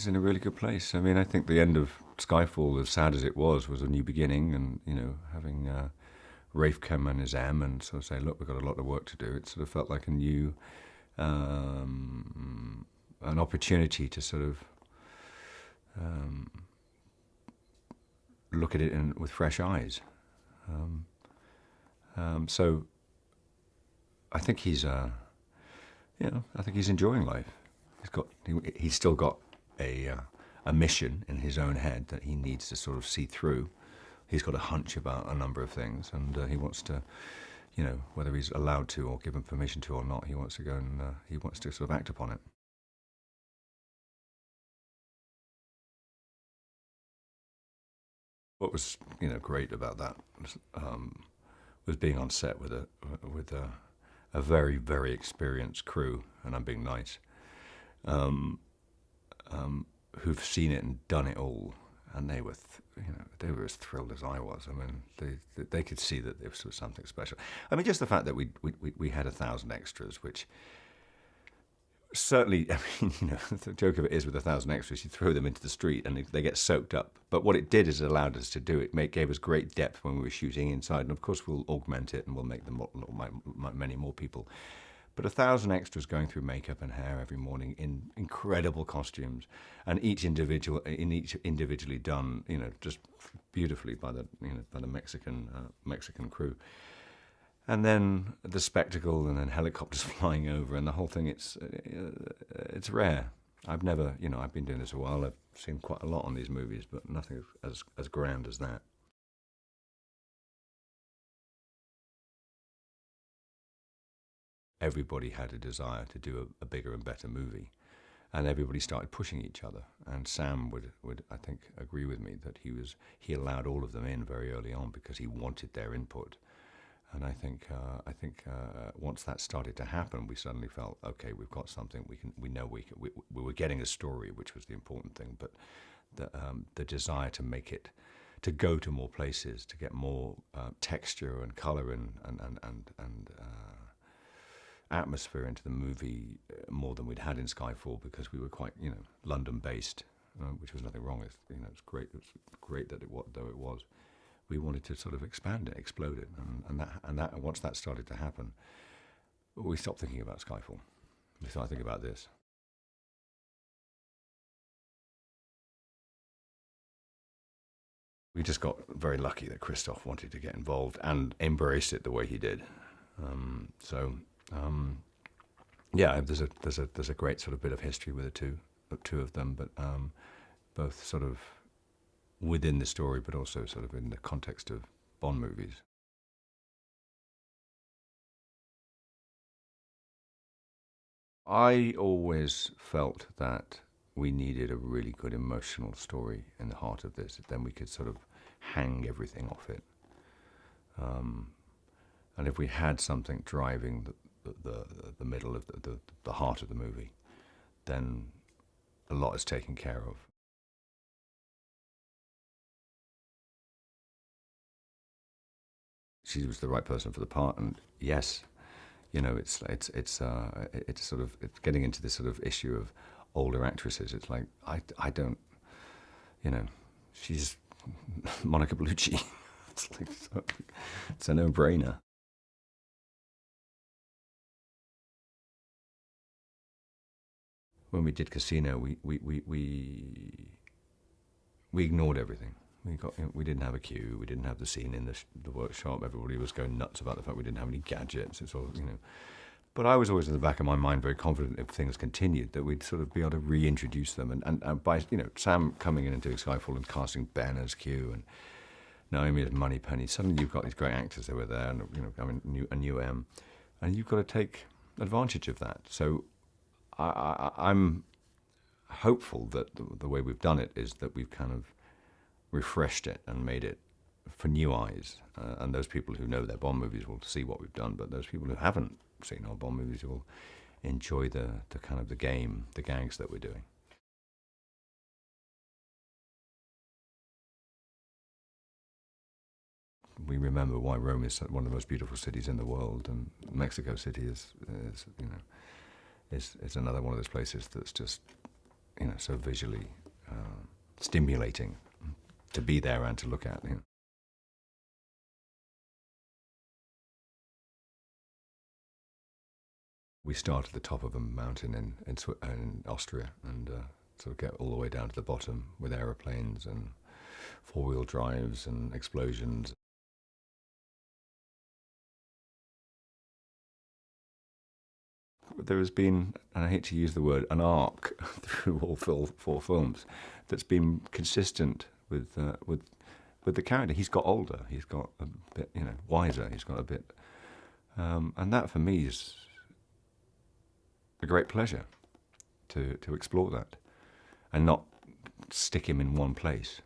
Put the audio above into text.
he's in a really good place. I mean, I think the end of Skyfall, as sad as it was a new beginning, and having Rafe come in as M and sort of say, look, we've got a lot of work to do. It sort of felt like a new, an opportunity to sort of look at it with fresh eyes. So I think I think he's enjoying life. He's still got a mission in his own head that he needs to sort of see through. He's got a hunch about a number of things, and he wants to, whether he's allowed to or given permission to or not, he wants to go and he wants to sort of act upon it. What was great about that was being on set with a very, very experienced crew, and I'm being nice, who've seen it and done it all, and they were they were as thrilled as I was. I mean, they could see that this was something special. I mean, just the fact that we had 1,000 extras, which certainly, I mean, the joke of it is with 1,000 extras, you throw them into the street and they get soaked up. But what it did is it allowed us to do it. Gave us great depth when we were shooting inside, and of course we'll augment it and we'll make them many more people. But 1,000 extras going through makeup and hair every morning in incredible costumes, and each individually done, just beautifully by the Mexican crew. And then the spectacle, and then helicopters flying over, and the whole thing. It's rare. I've never, I've been doing this a while. I've seen quite a lot on these movies, but nothing as grand as that. Everybody had a desire to do a bigger and better movie, and everybody started pushing each other. And Sam would I think agree with me that he allowed all of them in very early on because he wanted their input. And I think once that started to happen, we suddenly felt, okay, we've got something. We were getting a story, which was the important thing. But the desire to make it, to go to more places, to get more texture and color and atmosphere into the movie, more than we'd had in Skyfall, because we were quite London based, which was nothing wrong. It's great. It was great that though it was. We wanted to sort of expand it, explode it, and that once that started to happen, we stopped thinking about Skyfall. We started thinking about this. We just got very lucky that Christoph wanted to get involved and embrace it the way he did. Yeah, there's a great sort of bit of history with the two of them, but both sort of within the story, but also sort of in the context of Bond movies. I always felt that we needed a really good emotional story in the heart of this. Then we could sort of hang everything off it. And if we had something driving the middle of the heart of the movie, then a lot is taken care of. She was the right person for the part, and yes, it's sort of it's getting into this sort of issue of older actresses. It's like I don't, she's Monica Bellucci. It's a no-brainer. When we did Casino, we ignored everything. We didn't have a queue. We didn't have the scene in the workshop. Everybody was going nuts about the fact we didn't have any gadgets. It's all. But I was always in the back of my mind very confident if things continued that we'd sort of be able to reintroduce them. And by Sam coming in and doing Skyfall and casting Ben as Q and Naomi as Moneypenny, suddenly you've got these great actors that were there, and a new M, and you've got to take advantage of that. So I'm hopeful that the way we've done it is that we've kind of refreshed it and made it for new eyes. And those people who know their Bond movies will see what we've done, but those people who haven't seen our Bond movies will enjoy the kind of the gags that we're doing. We remember why Rome is one of the most beautiful cities in the world, and Mexico City is another one of those places that's just so visually stimulating to be there and to look at. We start at the top of a mountain in Austria and sort of get all the way down to the bottom with aeroplanes and four-wheel drives and explosions. There has been, and I hate to use the word, an arc through all four films that's been consistent with the character. He's got older. He's got a bit, wiser. He's got a bit, and that for me is a great pleasure to explore that, and not stick him in one place.